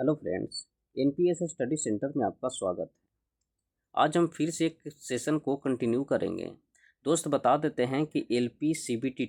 Hello friends, NPS study centre में आपका स्वागत है। आज हम फिर से एक सेशन को कंटिन्यू करेंगे। दोस्त बता देते हैं कि एलपी सीबीटी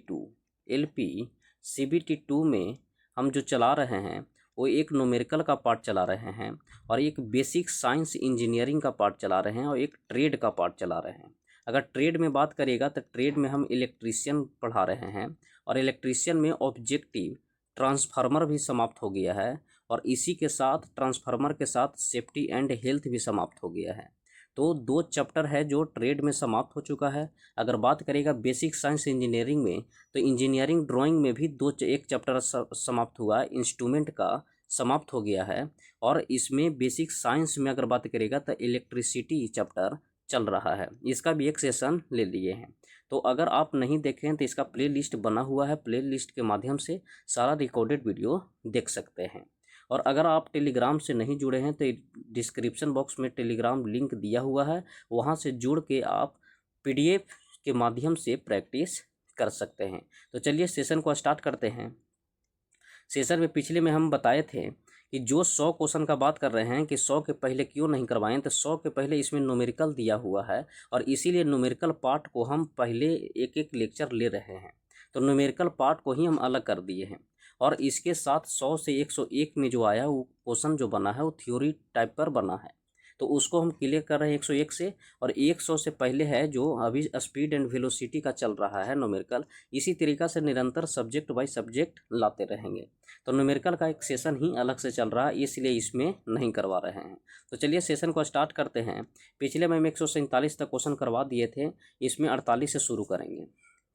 टू में हम जो चला रहे हैं वो एक न्यूमेरिकल का पार्ट चला रहे हैं और एक बेसिक साइंस इंजीनियरिंग का पार्ट चला रहे हैं और एक ट्रेड का पार्ट चला रहे हैं। अगर ट्रेड में बात करिएगा तो ट्रेड में हम इलेक्ट्रीशियन पढ़ा रहे हैं और इलेक्ट्रीशियन में ऑब्जेक्टिव ट्रांसफार्मर भी समाप्त हो गया है और इसी के साथ ट्रांसफार्मर के साथ सेफ्टी एंड हेल्थ भी समाप्त हो गया है। तो 2 चैप्टर है जो ट्रेड में समाप्त हो चुका है। अगर बात करेगा बेसिक साइंस इंजीनियरिंग में तो इंजीनियरिंग ड्राइंग में भी एक चैप्टर समाप्त हुआ है, इंस्ट्रूमेंट का समाप्त हो गया है। और इसमें बेसिक साइंस में अगर बात करेगा तो इलेक्ट्रिसिटी चैप्टर चल रहा है, इसका भी एक सेशन ले लिए हैं। तो अगर आप नहीं देखें तो इसका प्ले लिस्ट बना हुआ है, प्ले लिस्ट के माध्यम से सारा रिकॉर्डेड वीडियो देख सकते हैं। और अगर आप टेलीग्राम से नहीं जुड़े हैं तो डिस्क्रिप्शन बॉक्स में टेलीग्राम लिंक दिया हुआ है, वहाँ से जुड़ के आप पीडीएफ के माध्यम से प्रैक्टिस कर सकते हैं। तो चलिए सेशन को स्टार्ट करते हैं। सेशन में पिछले में हम बताए थे कि जो 100 क्वेश्चन का बात कर रहे हैं कि 100 के पहले क्यों नहीं करवाएं, तो 100 के पहले इसमें न्यूमेरिकल दिया हुआ है और इसीलिए न्यूमेरिकल पार्ट को हम पहले एक एक लेक्चर ले रहे हैं। तो न्यूमेरिकल पार्ट को ही हम अलग कर दिए हैं और इसके साथ 100 से 101 में जो आया वो क्वेश्चन जो बना है वो थ्योरी टाइप पर बना है, तो उसको हम क्लियर कर रहे हैं 101 से। और 100 से पहले है जो अभी स्पीड एंड वेलोसिटी का चल रहा है न्यूमेरिकल। इसी तरीक़ा से निरंतर सब्जेक्ट बाय सब्जेक्ट लाते रहेंगे। तो न्यूमेरिकल का एक सेशन ही अलग से चल रहा है, इसलिए इसमें नहीं करवा रहे हैं। तो चलिए सेशन को स्टार्ट करते हैं। पिछले में हम 147 तक क्वेश्चन करवा दिए थे, इसमें 48 से शुरू करेंगे।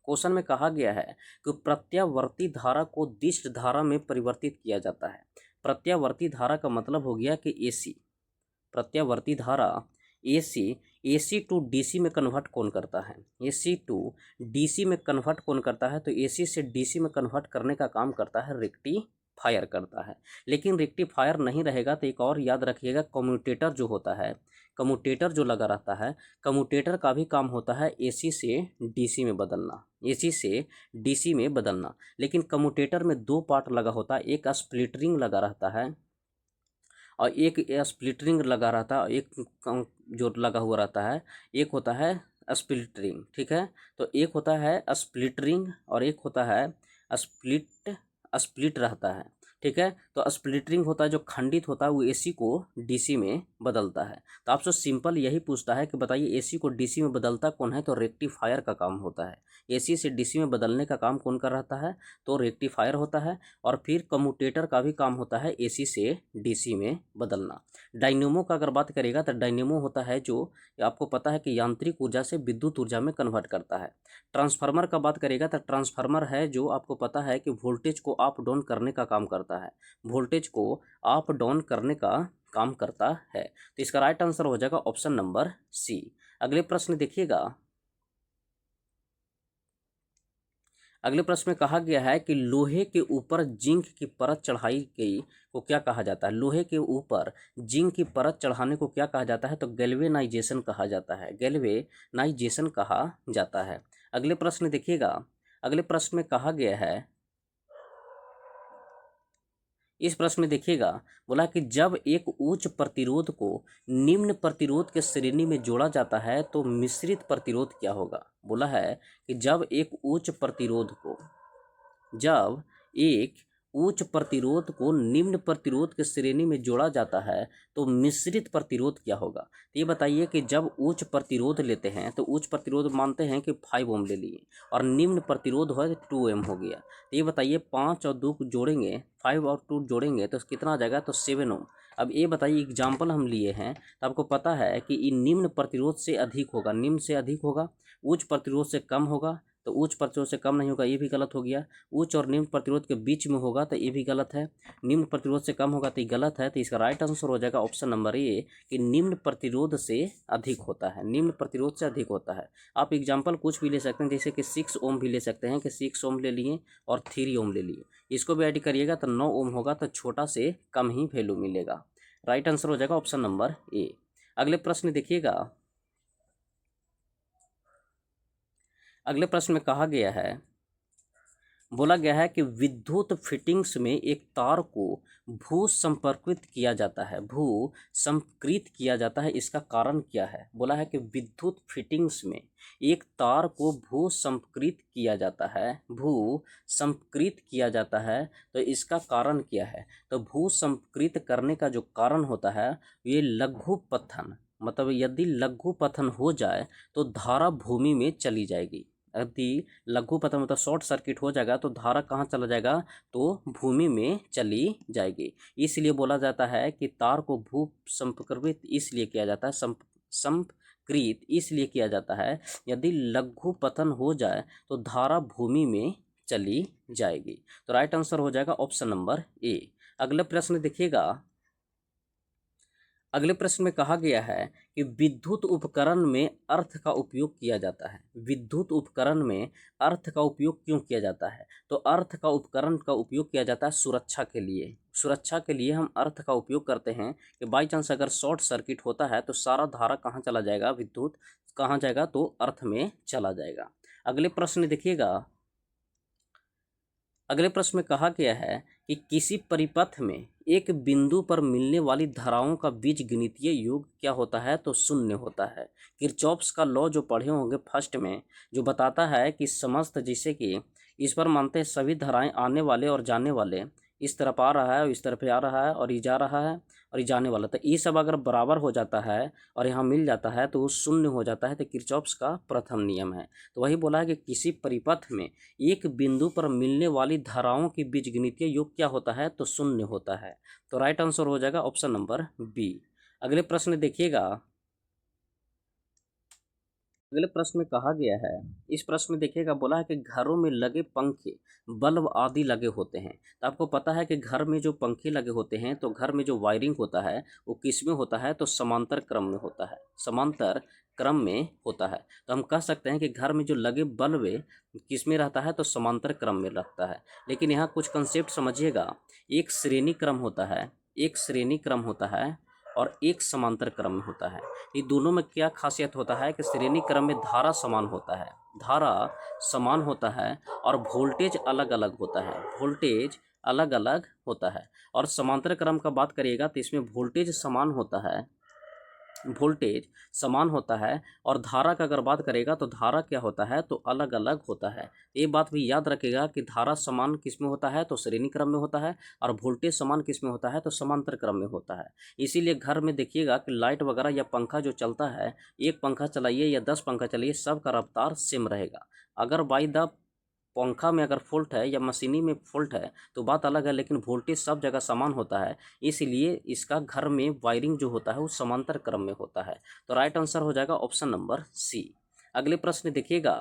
क्वेश्चन में कहा गया है कि प्रत्यावर्ती धारा को दिष्ट धारा में परिवर्तित किया जाता है। प्रत्यावर्ती धारा का मतलब हो गया कि एसी, प्रत्यावर्ती धारा एसी टू डीसी में कन्वर्ट कौन करता है, एसी टू डीसी में कन्वर्ट कौन करता है, तो एसी से डीसी में कन्वर्ट करने का काम करता है रेक्टिफायर करता है। लेकिन रेक्टिफायर नहीं रहेगा तो एक और याद रखिएगा, कम्यूटेटर जो होता है, कम्यूटेटर जो लगा रहता है, कम्यूटेटर का भी काम होता है एसी से डीसी में बदलना, एसी से डीसी में बदलना। लेकिन कम्यूटेटर में 2 पार्ट लगा होता है, एक स्प्लिटरिंग लगा रहता है और एक स्प्लिटरिंग लगा रहता है, एक जो लगा हुआ रहता है, एक होता है स्प्लिटरिंग। ठीक है, तो एक होता है स्प्लिटरिंग और एक होता है स्प्लिट रहता है। ठीक है, तो स्प्लिटरिंग होता है जो खंडित होता है, वो एसी को डीसी में बदलता है। तो आपसे सिंपल यही पूछता है कि बताइए एसी को डीसी में बदलता कौन है, तो रेक्टिफायर का काम होता है। एसी से डीसी में बदलने का काम कौन कर रहता है, तो रेक्टिफायर होता है। और फिर कम्यूटेटर का भी काम होता है एसी से डीसी में बदलना। डायनेमो का अगर बात करेगा तो डायनेमो होता है जो आपको पता है कि यांत्रिक ऊर्जा से विद्युत ऊर्जा में कन्वर्ट करता है। ट्रांसफार्मर का बात करेगा तो ट्रांसफार्मर है जो आपको पता है कि वोल्टेज को अप डाउन करने का काम करता है, वोल्टेज को अप डाउन करने का काम करता है। तो इसका राइट आंसर हो जाएगा ऑप्शन नंबर सी। अगले प्रश्न देखिएगा। अगले प्रश्न में कहा गया है कि लोहे के ऊपर जिंक की परत चढ़ाई गई को क्या कहा जाता है। लोहे के ऊपर जिंक की परत चढ़ाने को क्या कहा जाता है, तो गैल्वेनाइजेशन कहा जाता है, गैल्वेनाइजेशन कहा जाता है। अगले प्रश्न देखिएगा। अगले प्रश्न में कहा गया है, इस प्रश्न में देखिएगा, बोला कि जब एक उच्च प्रतिरोध को निम्न प्रतिरोध के श्रेणी में जोड़ा जाता है तो मिश्रित प्रतिरोध क्या होगा। बोला है कि जब एक उच्च प्रतिरोध को निम्न प्रतिरोध के श्रेणी में जोड़ा जाता है तो मिश्रित प्रतिरोध क्या होगा। तो ये बताइए कि जब उच्च प्रतिरोध लेते हैं तो उच्च प्रतिरोध मानते हैं कि 5 ओम ले लिए और निम्न प्रतिरोध है 2 ओम हो गया। तो ये बताइए 5 और 2 जोड़ेंगे, 5 और 2 जोड़ेंगे तो कितना आ जाएगा, तो 7 ओम। अब ये बताइए एग्जाम्पल हम लिए हैं तो आपको पता है कि ये निम्न प्रतिरोध से अधिक होगा, निम्न से अधिक होगा, उच्च प्रतिरोध से कम होगा, तो उच्च प्रतिरोध से कम नहीं होगा, ये भी गलत हो गया। उच्च और निम्न प्रतिरोध के बीच में होगा तो ये भी गलत है। निम्न प्रतिरोध से कम होगा तो ये गलत है। तो इसका राइट आंसर हो जाएगा ऑप्शन नंबर ए कि निम्न प्रतिरोध से अधिक होता है, निम्न प्रतिरोध से अधिक होता है। आप एग्जाम्पल कुछ भी ले सकते हैं, जैसे कि 6 ओम भी ले सकते हैं कि 6 ओम ले लिए और 3 ओम ले लिए, इसको भी ऐड करिएगा तो 9 ओम होगा, तो छोटा से कम ही वैल्यू मिलेगा। राइट आंसर हो जाएगा ऑप्शन नंबर ए। अगले प्रश्न देखिएगा। अगले प्रश्न में कहा गया है बोला गया है कि विद्युत फिटिंग्स में एक तार को भू संपर्कित किया जाता है, भू संकृत किया जाता है, इसका कारण क्या है? बोला है कि विद्युत फिटिंग्स में एक तार को भू संकृत किया जाता है, भू संकृत किया जाता है, तो इसका कारण क्या है? तो भू संकृत करने का जो कारण होता है ये लघु पतन, मतलब यदि लघु पतन हो जाए तो धारा भूमि में चली जाएगी। यदि लघु पतन मतलब शॉर्ट सर्किट हो जाएगा तो धारा कहाँ चला जाएगा? तो भूमि में चली जाएगी। इसलिए बोला जाता है कि तार को भू संपर्कित इसलिए किया जाता है, संकृत इसलिए किया जाता है, यदि लघु पतन हो जाए तो धारा भूमि में चली जाएगी। तो राइट आंसर हो जाएगा ऑप्शन नंबर ए। अगला प्रश्न देखिएगा। अगले प्रश्न में कहा गया है कि विद्युत उपकरण में अर्थ का उपयोग किया जाता है। विद्युत उपकरण में अर्थ का उपयोग क्यों किया जाता है? तो अर्थ का उपकरण का उपयोग किया जाता है सुरक्षा के लिए। सुरक्षा के लिए हम अर्थ का उपयोग करते हैं कि बाई चांस अगर शॉर्ट सर्किट होता है तो सारा धारा कहाँ चला जाएगा? विद्युत कहाँ जाएगा? तो अर्थ में चला जाएगा। अगले प्रश्न देखिएगा। अगले प्रश्न में कहा गया है कि किसी परिपथ में एक बिंदु पर मिलने वाली धाराओं का बीजगणितीय योग क्या होता है? तो शून्य होता है। किरचॉफ्स का लॉ जो पढ़े होंगे फर्स्ट में, जो बताता है कि समस्त, जैसे कि इस पर मानते हैं सभी धाराएं आने वाले और जाने वाले, इस तरफ आ रहा है और इस तरफ आ रहा है और ये जा रहा है और ये जाने वाला, तो ये सब अगर बराबर हो जाता है और यहाँ मिल जाता है तो वो शून्य हो जाता है, तो किरचॉफ्स का प्रथम नियम है। तो वही बोला है कि किसी परिपथ में एक बिंदु पर मिलने वाली धाराओं की बीजगणितीय योग क्या होता है? तो शून्य होता है। तो राइट आंसर हो जाएगा ऑप्शन नंबर बी। अगले प्रश्न देखिएगा। अगले प्रश्न में कहा गया है, इस प्रश्न में देखिएगा, बोला है कि घरों में लगे पंखे, बल्ब आदि लगे होते हैं। तो आपको पता है कि घर में जो पंखे लगे होते हैं तो घर में जो वायरिंग होता है वो किस में होता है? तो समांतर क्रम में होता है, समांतर क्रम में होता है। तो हम कह सकते हैं कि घर में जो लगे बल्ब किस में रहता है? तो समांतर क्रम में रहता है। लेकिन यहाँ कुछ कंसेप्ट समझिएगा। एक श्रेणी क्रम होता है, एक श्रेणी क्रम होता है और एक समांतर क्रम में होता है। ये दोनों में क्या खासियत होता है कि श्रेणी क्रम में धारा समान होता है, धारा समान होता है और वोल्टेज अलग अलग होता है, वोल्टेज अलग अलग होता है। और समांतर क्रम का बात करिएगा तो इसमें वोल्टेज समान होता है, वोल्टेज समान होता है और धारा का अगर बात करेगा तो धारा क्या होता है? तो अलग अलग होता है। ये बात भी याद रखेगा कि धारा समान किस में होता है? तो श्रेणी क्रम में होता है और वोल्टेज समान किस में होता है? तो समांतर क्रम में होता है। इसीलिए घर में देखिएगा कि लाइट वगैरह या पंखा जो चलता है, एक पंखा चलाइए या 10 पंखा चलाइए, सबका रफ्तार सेम रहेगा। अगर बाई द पंखा में अगर फॉल्ट है या मशीनी में फॉल्ट है तो बात अलग है, लेकिन वोल्टेज सब जगह समान होता है, इसलिए इसका घर में वायरिंग जो होता है वो समांतर क्रम में होता है। तो राइट आंसर हो जाएगा ऑप्शन नंबर सी। अगले प्रश्न देखिएगा।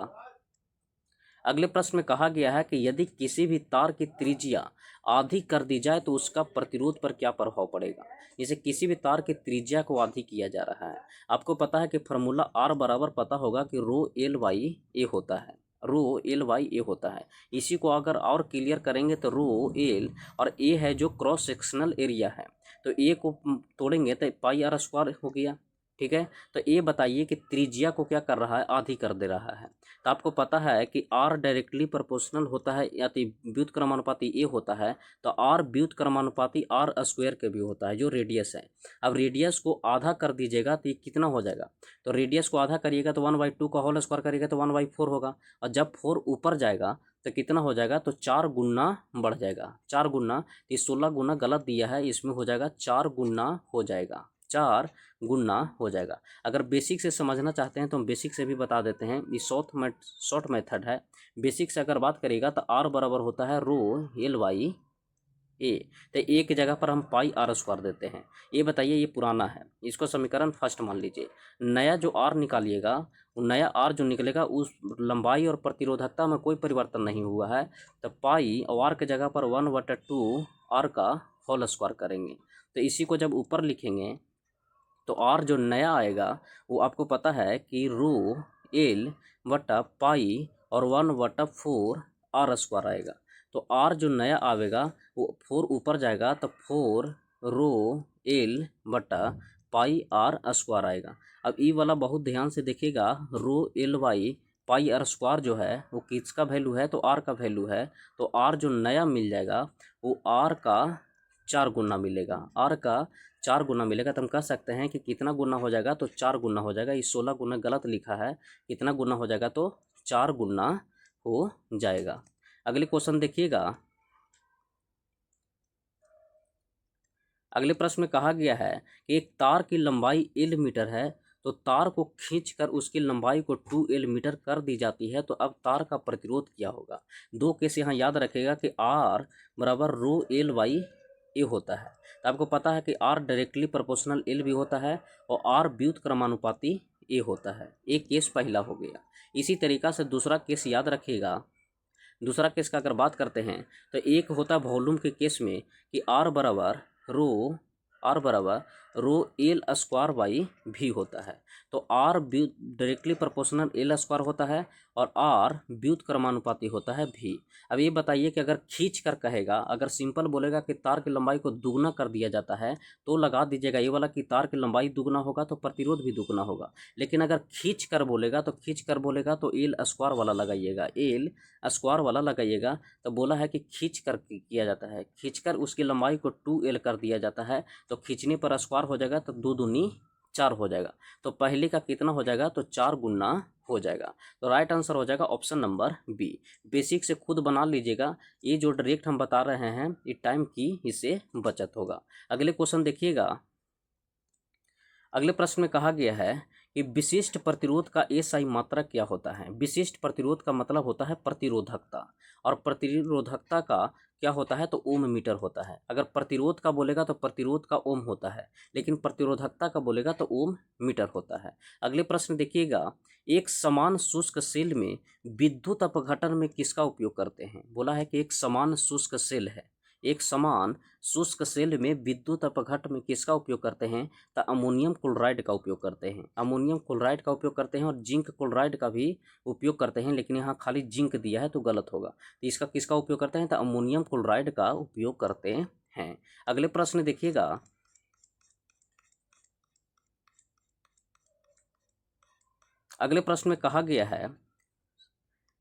अगले प्रश्न में कहा गया है कि यदि किसी भी तार की त्रिज्या आधी कर दी जाए तो उसका प्रतिरोध पर क्या प्रभाव पड़ेगा? जैसे किसी भी तार की त्रिज्या को आधी किया जा रहा है, आपको पता है कि फार्मूला आर बराबर पता होगा कि रो एल वाई ए होता है, रो एल वाई ए होता है। इसी को अगर और क्लियर करेंगे तो रो एल और ए है जो क्रॉस सेक्शनल एरिया है, तो ए को तोड़ेंगे तो पाई आर स्क्वायर हो गया। ठीक है, तो ये बताइए कि त्रिज्या को क्या कर रहा है? आधी कर दे रहा है। तो आपको पता है कि आर डायरेक्टली प्रोपोर्शनल होता है या तो व्युत्क्रमानुपाती ए होता है, तो आर व्युत्क्रमानुपाती आर स्क्वायर के भी होता है जो रेडियस है। अब रेडियस को आधा कर दीजिएगा तो ये कितना हो जाएगा? तो रेडियस को आधा करिएगा तो 1/2 का होल स्क्वायर करिएगा तो 1/4 होगा, और जब 4 ऊपर जाएगा तो कितना हो जाएगा? तो 4 गुना बढ़ जाएगा, 4 गुना। ये 16 गुना गलत दिया है, इसमें हो जाएगा 4 गुना हो जाएगा, 4 गुना हो जाएगा। अगर बेसिक से समझना चाहते हैं तो हम बेसिक से भी बता देते हैं, ये शॉर्ट मेथड है। बेसिक से अगर बात करेगा तो आर बराबर होता है रो एल वाई ए, तो एक जगह पर हम पाई आर स्क्वायर देते हैं। ये बताइए, ये पुराना है, इसको समीकरण फर्स्ट मान लीजिए। नया जो आर निकालिएगा, नया आर जो निकलेगा उस लंबाई और प्रतिरोधकता में कोई परिवर्तन नहीं हुआ है, तो पाई और आर के जगह पर 1/2 आर का होल स्क्वायर करेंगे। तो इसी को जब ऊपर लिखेंगे तो आर जो नया आएगा वो आपको पता है कि रो एल बटा पाई और 1/4 आर स्क्वायर आएगा। तो आर जो नया आएगा वो 4 ऊपर जाएगा तो 4 रो एल बटा पाई आर स्क्वायर आएगा। अब ई वाला बहुत ध्यान से देखिएगा, rho L by pi R square जो है वो किसका वैल्यू है, तो आर का वैल्यू है। तो आर जो नया मिल जाएगा वो आर का 4 गुना मिलेगा, आर का 4 गुना मिलेगा। तो हम कह सकते हैं कि कितना गुना हो जाएगा, तो 4 गुना हो जाएगा। इस 16 गुना गलत लिखा है, कितना गुना हो जाएगा, तो 4 गुना हो जाएगा। अगले क्वेश्चन देखिएगा। अगले प्रश्न में कहा गया है कि एक तार की लंबाई L मीटर है, तो तार को खींचकर उसकी लंबाई को 2L मीटर कर दी जाती है। तो अब तार का प्रतिरोध क्या होगा। दो केस यहाँ याद रखेगा कि R बराबर रो L बाई ए होता है। तो आपको पता है कि R डायरेक्टली प्रोपोर्शनल L भी होता है और R व्युत्क्रमानुपाती ए होता है। एक केस पहला हो गया। इसी तरीका से दूसरा केस याद रखिएगा। दूसरा केस का अगर बात करते हैं तो एक होता है वॉल्यूम के केस में कि आर बराबर रो एल स्क्वायर बाई भी होता है। तो R directly proportional L square होता है और आर व्युत्क्रमानुपाती होता है भी। अब ये बताइए कि अगर खींच कर कहेगा, अगर सिंपल बोलेगा कि तार की लंबाई को दुगना कर दिया जाता है तो लगा दीजिएगा ये वाला कि तार की लंबाई दुगना होगा तो प्रतिरोध भी दुगना होगा। लेकिन अगर खींच कर बोलेगा तो एल स्क्वायर वाला लगाइएगा, एल स्क्वायर वाला लगाइएगा। तो बोला है कि खींच कर किया जाता है, खींचकर उसकी लंबाई को 2L कर दिया जाता है। तो खींचने पर स्क्वायर हो जाएगा तो 2 दूनी 4 हो जाएगा। तो पहले का कितना हो जाएगा, तो 4 गुना हो जाएगा। तो राइट आंसर हो जाएगा ऑप्शन नंबर बी। बेसिक से खुद बना लीजिएगा, ये जो डायरेक्ट हम बता रहे हैं ये टाइम की इससे बचत होगा। अगले क्वेश्चन देखिएगा। अगले प्रश्न में कहा गया है कि विशिष्ट प्रतिरोध का एसआई मात्रक क्या होता है। विशिष्ट प्रतिरोध का मतलब होता है प्रतिरोधकता, और प्रतिरोधकता का क्या होता है, तो ओम मीटर होता है। अगर प्रतिरोध का बोलेगा तो प्रतिरोध का ओम होता है, लेकिन प्रतिरोधकता का बोलेगा तो ओम मीटर होता है। अगले प्रश्न देखिएगा। एक समान शुष्क सेल में विद्युत अपघटन में किसका उपयोग करते हैं। बोला है कि एक समान शुष्क सेल है, एक समान शुष्क सेल में विद्युत अपघट में किसका उपयोग करते हैं, तो अमोनियम क्लोराइड का उपयोग करते हैं। अमोनियम क्लोराइड का उपयोग करते हैं और जिंक क्लोराइड का भी उपयोग करते हैं, लेकिन यहाँ खाली जिंक दिया है तो गलत होगा। तो इसका किसका उपयोग करते हैं, तो अमोनियम क्लोराइड का उपयोग करते हैं। अगले प्रश्न देखिएगा। अगले प्रश्न में कहा गया है,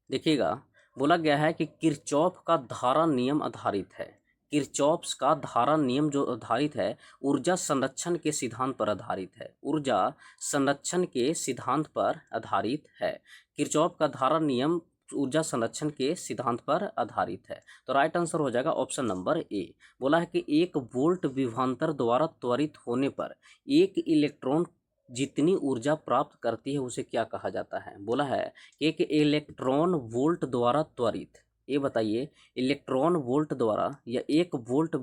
देखिएगा, बोला गया है कि किरचॉफ का धारा नियम आधारित है। किरचॉफ्स का धारा नियम जो आधारित है ऊर्जा संरक्षण के सिद्धांत पर आधारित है, ऊर्जा संरक्षण के सिद्धांत पर आधारित है। किरचॉफ का धारा नियम ऊर्जा संरक्षण के सिद्धांत पर आधारित है। तो राइट आंसर हो जाएगा ऑप्शन नंबर ए। बोला है कि 1 वोल्ट विभवांतर द्वारा त्वरित होने पर एक इलेक्ट्रॉन जितनी ऊर्जा प्राप्त करती है उसे क्या कहा जाता है। बोला है कि एक इलेक्ट्रॉन वोल्ट द्वारा त्वरित, ये बताइए इलेक्ट्रॉन वोल्ट द्वारा या 1 वोल्ट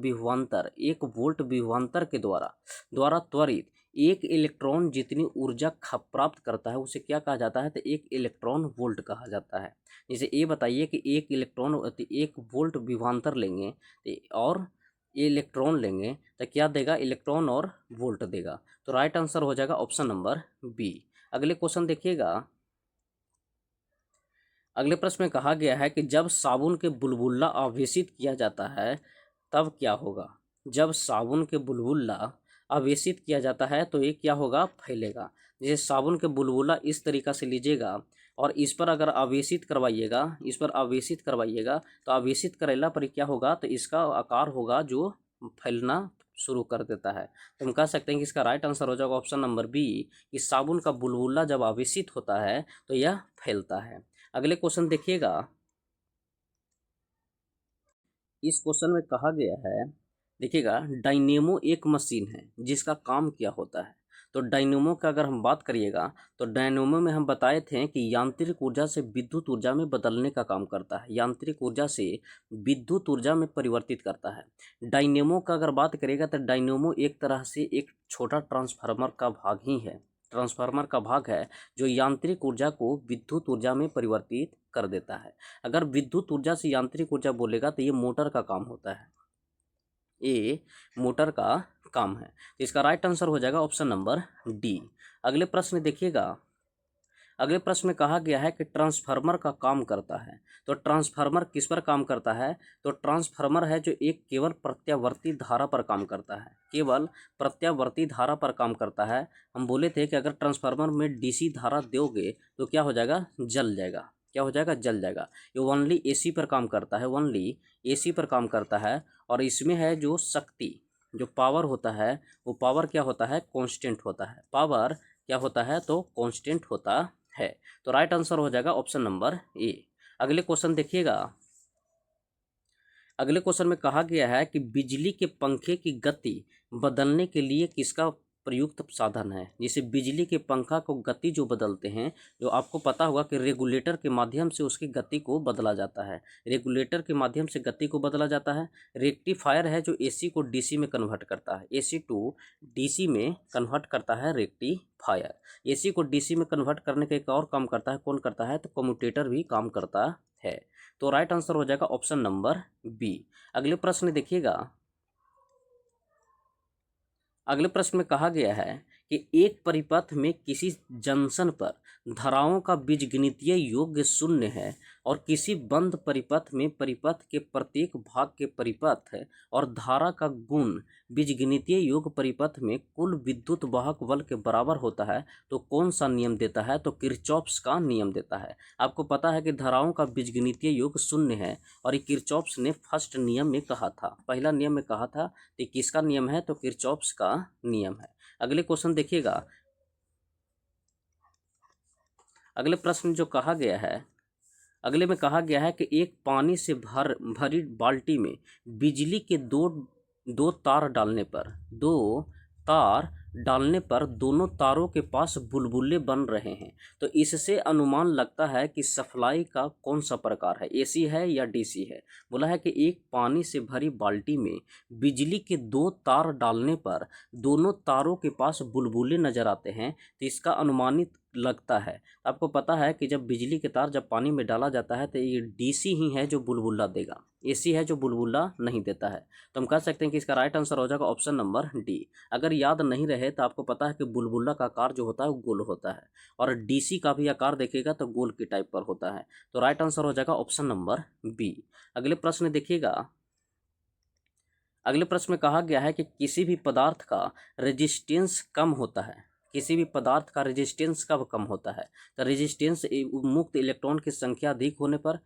विभवांतर के द्वारा त्वरित एक इलेक्ट्रॉन जितनी ऊर्जा प्राप्त करता है उसे क्या कहा जाता है, तो 1 इलेक्ट्रॉन वोल्ट कहा जाता है। जैसे ये बताइए कि 1 वोल्ट विभवांतर लेंगे और इलेक्ट्रॉन लेंगे तो क्या देगा, इलेक्ट्रॉन और वोल्ट देगा। तो राइट आंसर हो जाएगा ऑप्शन नंबर बी। अगले क्वेश्चन देखिएगा। अगले प्रश्न में कहा गया है कि जब साबुन के बुलबुला आवेशित किया जाता है तब क्या होगा। जब साबुन के बुलबुला आवेशित किया जाता है तो ये क्या होगा, फैलेगा। जैसे साबुन के बुलबुला इस तरीका से लीजिएगा और इस पर अगर आवेशित करवाइएगा, तो आवेशित करेला पर क्या होगा, तो इसका आकार होगा जो फैलना शुरू कर देता है। तो हम कह सकते हैं कि इसका राइट आंसर हो जाएगा ऑप्शन नंबर बी, कि साबुन का बुलबुला जब आवेशित होता है तो यह फैलता है। अगले क्वेश्चन देखिएगा। इस क्वेश्चन में कहा गया है, देखिएगा, डायनेमो एक मशीन है जिसका काम क्या होता है। तो डायनेमो का अगर हम बात करिएगा तो डायनेमो में हम बताए थे कि यांत्रिक ऊर्जा से विद्युत ऊर्जा में बदलने का काम करता है, यांत्रिक ऊर्जा से विद्युत ऊर्जा में परिवर्तित करता है। डायनेमो का अगर बात करिएगा तो डायनेमो एक तरह से एक छोटा ट्रांसफार्मर का भाग ही है, ट्रांसफार्मर का भाग है जो यांत्रिक ऊर्जा को विद्युत ऊर्जा में परिवर्तित कर देता है। अगर विद्युत ऊर्जा से यांत्रिक ऊर्जा बोलेगा तो ये मोटर का काम होता है, ये मोटर का काम है। तो इसका राइट आंसर हो जाएगा ऑप्शन नंबर डी। अगले प्रश्न देखिएगा। अगले प्रश्न में कहा गया है कि ट्रांसफार्मर का काम करता है। तो ट्रांसफार्मर किस पर काम करता है? तो ट्रांसफार्मर है जो एक केवल प्रत्यावर्ती धारा पर काम करता है, केवल प्रत्यावर्ती धारा पर काम करता है। हम बोले थे कि अगर ट्रांसफार्मर में डीसी धारा दोगे तो क्या हो जाएगा? जल जाएगा। क्या हो जाएगा? जल जाएगा। ये ओनली एसी पर काम करता है, ओनली एसी पर काम करता है। और इसमें है जो शक्ति, जो पावर होता है, वो पावर क्या होता है? कांस्टेंट होता है। पावर क्या होता है? तो कांस्टेंट होता है। तो राइट आंसर हो जाएगा ऑप्शन नंबर ए। अगले क्वेश्चन देखिएगा। अगले क्वेश्चन में कहा गया है कि बिजली के पंखे की गति बदलने के लिए किसका प्रयुक्त साधन है? जैसे बिजली के पंखा को गति जो बदलते हैं, जो आपको पता होगा कि रेगुलेटर के माध्यम से उसकी गति को बदला जाता है। रेगुलेटर के माध्यम से गति को बदला जाता है। रेक्टिफायर है जो एसी को डीसी में कन्वर्ट करता है, एसी टू डीसी में कन्वर्ट करता है रेक्टिफायर। एसी को डीसी में कन्वर्ट करने का एक और काम करता है, कौन करता है? तो कम्यूटेटर भी काम करता है। तो राइट आंसर हो जाएगा ऑप्शन नंबर बी। अगले प्रश्न देखिएगा। अगले प्रश्न में कहा गया है कि एक परिपथ में किसी जंक्शन पर धाराओं का बीजगणितीय योग शून्य है और किसी बंद परिपथ में परिपथ के प्रत्येक भाग के परिपथ और धारा का गुण बीजगणितीय योग परिपथ में कुल विद्युत वाहक बल के बराबर होता है, तो कौन सा नियम देता है? तो किरचॉफ्स का नियम देता है। आपको पता है कि धाराओं का बीजगणितीय योग शून्य है और ये किरचॉफ्स ने फर्स्ट नियम में कहा था, पहला नियम में कहा था। तो किसका नियम है? तो किरचॉफ्स का नियम है। अगले क्वेश्चन देखिएगा। अगले प्रश्न जो कहा गया है, अगले में कहा गया है कि एक पानी से भरी बाल्टी में बिजली के दो तार डालने पर दोनों तारों के पास बुलबुले बन रहे हैं। तो इससे अनुमान लगता है कि सप्लाई का कौन सा प्रकार है, एसी है या डीसी है। बोला है कि एक पानी से भरी बाल्टी में बिजली के 2 तार डालने पर दोनों तारों के पास बुलबुले नजर आते हैं, तो इसका अनुमानित लगता है। आपको पता है कि जब बिजली के तार जब पानी में डाला जाता है तो ये डीसी ही है जो बुलबुला देगा, एसी है जो बुलबुला नहीं देता है। तो हम कह सकते हैं कि इसका राइट आंसर हो जाएगा ऑप्शन नंबर डी। अगर याद नहीं रहे तो आपको पता है कि बुलबुला का आकार जो होता है वो गोल होता है और डीसी का भी आकार देखेगा तो गोल की टाइप पर होता है। तो राइट आंसर हो जाएगा ऑप्शन नंबर बी। अगले प्रश्न देखिएगा। अगले प्रश्न में कहा गया है कि किसी भी पदार्थ का रेजिस्टेंस कम होता है, किसी भी पदार्थ का रेजिस्टेंस कब कम होता है? तो रेजिस्टेंस मुक्त इलेक्ट्रॉन की संख्या अधिक होने पर,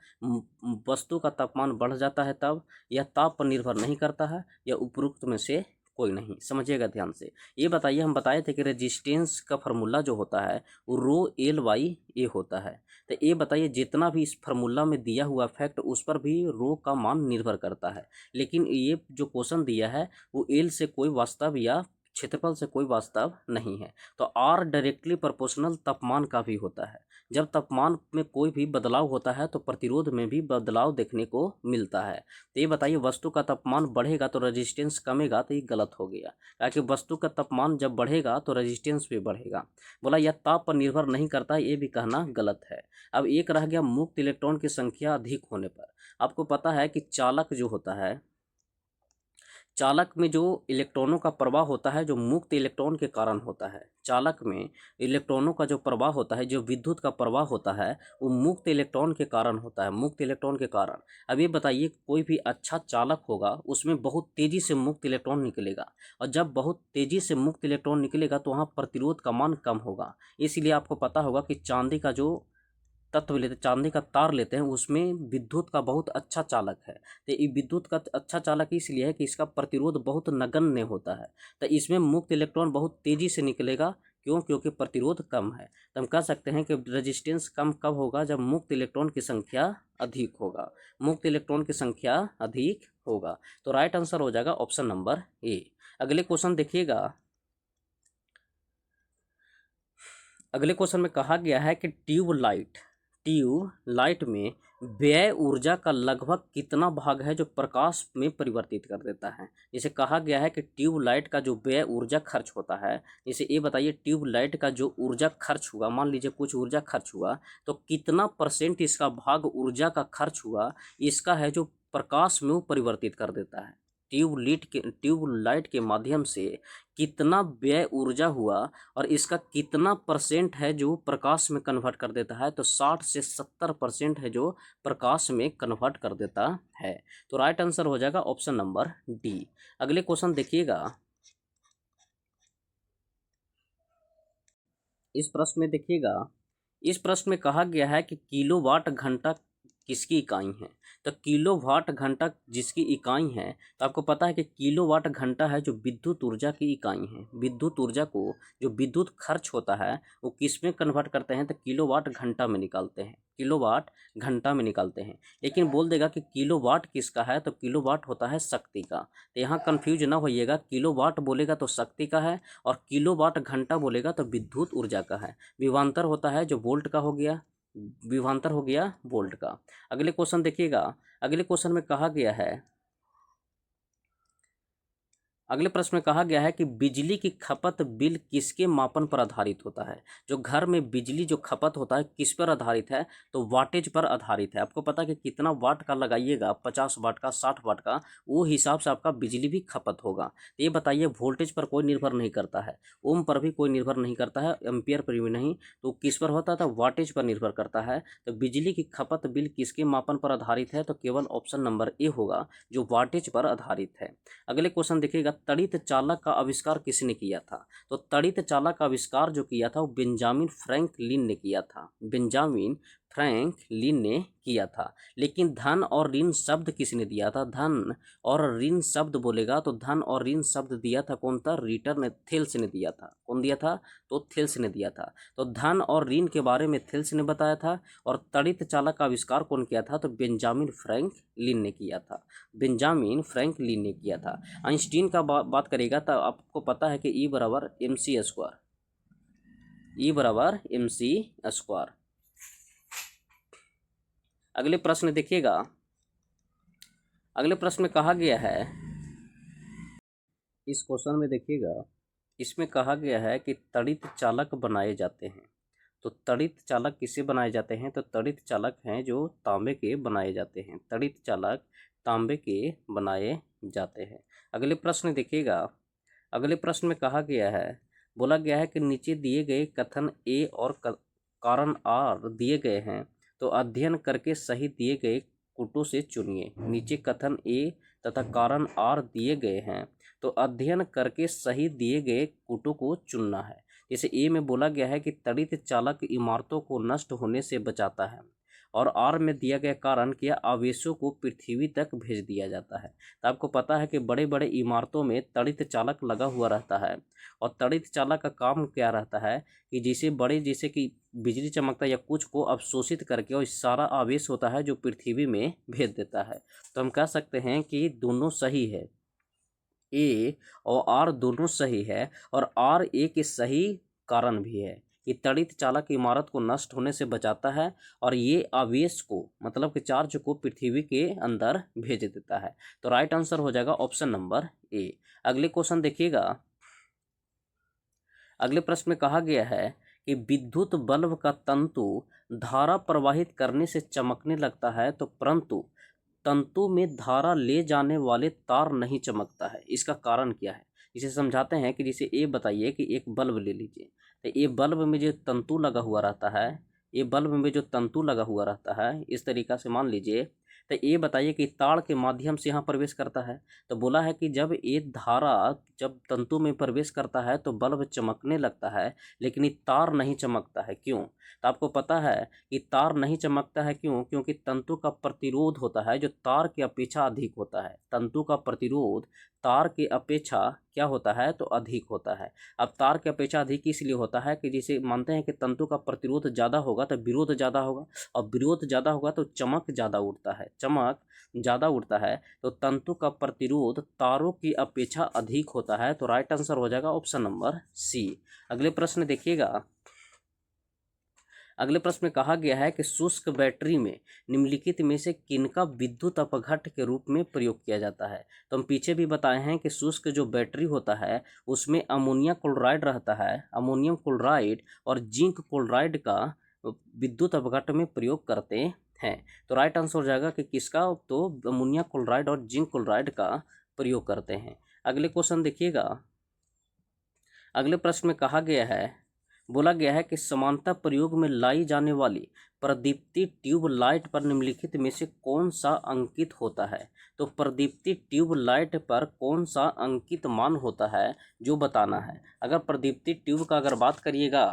वस्तु का तापमान बढ़ जाता है तब, यह ताप पर निर्भर नहीं करता है, या उपरोक्त में से कोई नहीं। समझिएगा ध्यान से। ये बताइए, हम बताए थे कि रेजिस्टेंस का फार्मूला जो होता है वो रो एल बाई ए होता है। तो ये बताइए, जितना भी इस फार्मूला में दिया हुआ फैक्ट उस पर भी रो का मान निर्भर करता है, लेकिन ये जो क्वेश्चन दिया है वो एल से कोई वास्तव या क्षेत्रफल से कोई वास्तव नहीं है। तो आर डायरेक्टली प्रोपोर्शनल तापमान का भी होता है। जब तापमान में कोई भी बदलाव होता है तो प्रतिरोध में भी बदलाव देखने को मिलता है। तो ये बताइए, वस्तु का तापमान बढ़ेगा तो रेजिस्टेंस कमेगा, तो ये गलत हो गया, क्योंकि वस्तु का तापमान जब बढ़ेगा तो रेजिस्टेंस भी बढ़ेगा। बोला यह ताप पर निर्भर नहीं करता, ये भी कहना गलत है। अब एक रह गया मुक्त इलेक्ट्रॉन की संख्या अधिक होने पर। आपको पता है कि चालक जो होता है, चालक में जो इलेक्ट्रॉनों का प्रवाह होता है जो मुक्त इलेक्ट्रॉन के कारण होता है, चालक में इलेक्ट्रॉनों का जो प्रवाह होता है, जो विद्युत का प्रवाह होता है, वो मुक्त इलेक्ट्रॉन के कारण होता है, मुक्त इलेक्ट्रॉन के कारण। अब ये बताइए, कोई भी अच्छा चालक होगा उसमें बहुत तेज़ी से मुक्त इलेक्ट्रॉन निकलेगा, और जब बहुत तेज़ी से मुक्त इलेक्ट्रॉन निकलेगा तो वहाँ प्रतिरोध का मान कम होगा। इसलिए आपको पता होगा कि चांदी का जो तत्व लेते, चांदी का तार लेते हैं, उसमें विद्युत का बहुत अच्छा चालक है। तो ये विद्युत का अच्छा चालक इसलिए है कि इसका प्रतिरोध बहुत नगण्य होता है, तो इसमें मुक्त इलेक्ट्रॉन बहुत तेज़ी से निकलेगा। क्यों? क्योंकि प्रतिरोध कम है। तो हम कह सकते हैं कि रेजिस्टेंस कम कब होगा? जब मुक्त इलेक्ट्रॉन की संख्या अधिक होगा, मुक्त इलेक्ट्रॉन की संख्या अधिक होगा। तो राइट आंसर हो जाएगा ऑप्शन नंबर ए। अगले क्वेश्चन देखिएगा। अगले क्वेश्चन में कहा गया है कि ट्यूबलाइट में व्यय ऊर्जा का लगभग कितना भाग है जो प्रकाश में परिवर्तित कर देता है? जैसे कहा गया है कि ट्यूबलाइट का जो व्यय ऊर्जा खर्च होता है, जैसे ये बताइए, ट्यूबलाइट का जो ऊर्जा खर्च हुआ, मान लीजिए कुछ ऊर्जा खर्च हुआ, तो कितना % इसका भाग ऊर्जा का खर्च हुआ, इसका है जो प्रकाश में वो परिवर्तित कर देता है। ट्यूबलाइट के माध्यम से कितना व्यय ऊर्जा हुआ और इसका कितना परसेंट है जो प्रकाश में कन्वर्ट कर देता है, तो 60 से 70% है जो प्रकाश में कन्वर्ट कर देता है। तो राइट आंसर हो जाएगा ऑप्शन नंबर डी। अगले क्वेश्चन देखिएगा। इस प्रश्न में देखिएगा, इस प्रश्न में कहा गया है कि किलोवाट घंटा किसकी इकाई है। तो किलोवाट घंटा जिसकी इकाई है, तो आपको पता है कि किलोवाट घंटा है जो विद्युत ऊर्जा की इकाई है। विद्युत ऊर्जा को जो विद्युत खर्च होता है वो किस में कन्वर्ट करते हैं, तो किलोवाट घंटा में निकालते हैं, किलोवाट घंटा में निकालते हैं। लेकिन बोल देगा कि किलोवाट किसका है, तो किलोवाट होता है शक्ति का। तो यहाँ कन्फ्यूज ना होइएगा, किलोवाट बोलेगा तो शक्ति का है और किलोवाट घंटा बोलेगा तो विद्युत ऊर्जा का है। विभवांतर होता है जो वोल्ट का हो गया, विभवांतर हो गया वोल्ट का। अगले क्वेश्चन देखिएगा। अगले क्वेश्चन में कहा गया है, अगले प्रश्न में कहा गया है कि बिजली की खपत बिल किसके मापन पर आधारित होता है। जो घर में बिजली जो खपत होता है किस पर आधारित है, तो वाटेज पर आधारित है। आपको पता है कि कितना वाट का लगाइएगा, 50 वाट का, 60 वाट का, वो हिसाब से आपका बिजली भी खपत होगा। तो ये बताइए, वोल्टेज पर कोई निर्भर नहीं करता है, ओम पर भी कोई निर्भर नहीं करता है, एम्पियर पर भी नहीं, तो किस पर होता था, वाटेज पर निर्भर करता है। तो बिजली की खपत बिल किसके मापन पर आधारित है, तो केवल ऑप्शन नंबर ए होगा जो वाटेज पर आधारित है। अगले क्वेश्चन देखिएगा, तड़ित चालक का आविष्कार किसने किया था। तो तड़ित चालक का आविष्कार जो किया था वो बेंजामिन फ्रैंकलिन ने किया था, बेंजामिन फ्रैंकलिन ने किया था। लेकिन धन और ऋण शब्द किसने दिया था, धन और ऋण शब्द बोलेगा तो धन और ऋण शब्द दिया था कौन था, रीटर ने, थेल्स ने दिया था। कौन दिया था, तो थेल्स ने दिया था। तो धन और ऋण के बारे में थेल्स ने बताया था। और तड़ित चालक का आविष्कार कौन किया था, तो बेंजामिन फ्रैंकलिन ने किया था, बेंजामिन फ्रैंकलिन ने किया था। आइंस्टीन का बात करेगा तो आपको पता है कि ई बराबर एम सी स्क्वायर, ई बराबर एम सी स्क्वायर। अगले प्रश्न देखिएगा। अगले प्रश्न में कहा गया है, इस क्वेश्चन में देखिएगा, इसमें कहा गया है कि तड़ित चालक बनाए जाते हैं। तो तड़ित चालक किसे बनाए जाते हैं, तो तड़ित चालक हैं जो तांबे के बनाए जाते हैं, तड़ित चालक तांबे के बनाए जाते हैं। अगले प्रश्न देखिएगा। अगले प्रश्न में कहा गया है, बोला गया है कि नीचे दिए गए कथन ए और कारण आर दिए गए हैं, तो अध्ययन करके सही दिए गए कूटों से चुनिए। नीचे कथन ए तथा कारण आर दिए गए हैं, तो अध्ययन करके सही दिए गए कूटों को चुनना है। जैसे ए में बोला गया है कि तड़ित चालक इमारतों को नष्ट होने से बचाता है, और आर में दिया गया कारण कि आवेशों को पृथ्वी तक भेज दिया जाता है। तो आपको पता है कि बड़े बड़े इमारतों में तड़ित चालक लगा हुआ रहता है, और तड़ित चालक का काम क्या रहता है कि जैसे कि बिजली चमकता है या कुछ को अवशोषित करके और सारा आवेश होता है जो पृथ्वी में भेज देता है। तो हम कह सकते हैं कि दोनों सही है, ए और आर दोनों सही है, और आर ए के सही कारण भी है कि तड़ित चालक इमारत को नष्ट होने से बचाता है और ये आवेश को, मतलब कि चार्ज को पृथ्वी के अंदर भेज देता है। तो राइट आंसर हो जाएगा ऑप्शन नंबर ए। अगले क्वेश्चन देखिएगा। अगले प्रश्न में कहा गया है कि विद्युत बल्ब का तंतु धारा प्रवाहित करने से चमकने लगता है, तो परंतु तंतु में धारा ले जाने वाले तार नहीं चमकता है, इसका कारण क्या है। इसे समझाते हैं कि जैसे ये बताइए कि एक बल्ब ले लीजिए, तो ये बल्ब में जो तंतु लगा हुआ रहता है, ये बल्ब में जो तंतु लगा हुआ रहता है, इस तरीक़ा से मान लीजिए, तो ये बताइए कि तार के माध्यम से यहाँ प्रवेश करता है। तो बोला है कि जब ये धारा जब तंतु में प्रवेश करता है तो बल्ब चमकने लगता है, लेकिन ये तार नहीं चमकता है। क्यों, तो आपको पता है कि तार नहीं चमकता है क्यों, क्योंकि तंतु का प्रतिरोध होता है जो तार की अपेक्षा अधिक होता है। तंतु का प्रतिरोध तार की अपेक्षा क्या होता है, तो अधिक होता है। अब तार की अपेक्षा अधिक इसलिए होता है कि जैसे मानते हैं कि तंतु का प्रतिरोध ज़्यादा होगा तो विरोध ज़्यादा होगा, और विरोध ज़्यादा होगा तो चमक ज़्यादा उड़ता है, चमक ज़्यादा उड़ता है। तो तंतु का प्रतिरोध तारों की अपेक्षा अधिक होता है। तो राइट आंसर हो जाएगा ऑप्शन नंबर सी। अगले प्रश्न देखिएगा। अगले प्रश्न में कहा गया है कि शुष्क बैटरी में निम्नलिखित में से किनका विद्युत अपघट्ट के रूप में प्रयोग किया जाता है। तो हम पीछे भी बताए हैं कि शुष्क जो बैटरी होता है उसमें अमोनिया क्लोराइड रहता है, अमोनियम क्लोराइड और जिंक क्लोराइड का विद्युत अपघट्ट में प्रयोग करते हैं। तो राइट आंसर हो जाएगा कि किसका, तो अमोनिया क्लोराइड और जिंक क्लोराइड का प्रयोग करते हैं। अगले क्वेश्चन देखिएगा। अगले प्रश्न में कहा गया है, बोला गया है कि समानता प्रयोग में लाई जाने वाली प्रदीप्ति ट्यूब लाइट पर निम्नलिखित में से कौन सा अंकित होता है। तो प्रदीप्ति ट्यूब लाइट पर कौन सा अंकित मान होता है जो बताना है। अगर प्रदीप्ति ट्यूब का अगर बात करिएगा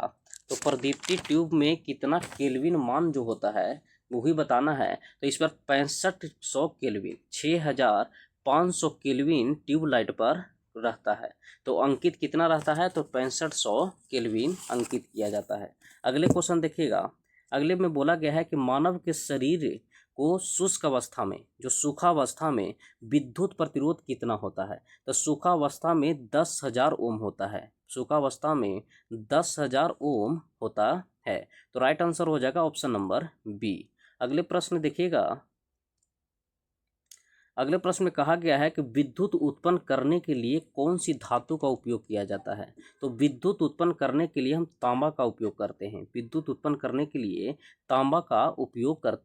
तो प्रदीप्ति ट्यूब में कितना केल्विन मान जो होता है वो भी बताना है। तो इस पर 6500 केल्विन 6500 केल्विन ट्यूब लाइट पर रहता है। तो अंकित कितना रहता है, तो 6500 केल्विन अंकित किया जाता है। अगले क्वेश्चन देखिएगा। अगले में बोला गया है कि मानव के शरीर को शुष्क अवस्था में, जो सूखा अवस्था में विद्युत प्रतिरोध कितना होता है। तो सूखा अवस्था में 10,000 ओम होता है। सूखा अवस्था में 10,000 ओम होता है। तो राइट आंसर हो जाएगा ऑप्शन नंबर बी। अगले प्रश्न देखिएगा। अगले प्रश्न में कहा गया है कि विद्युत उत्पन्न करने के लिए कौन सी धातु का उपयोग किया जाता है। तो विद्युत उत्पन्न करने के लिए हम तांबा का उपयोग करते हैं। विद्युत उत्पन्न करने के लिए तांबा का उपयोग करते,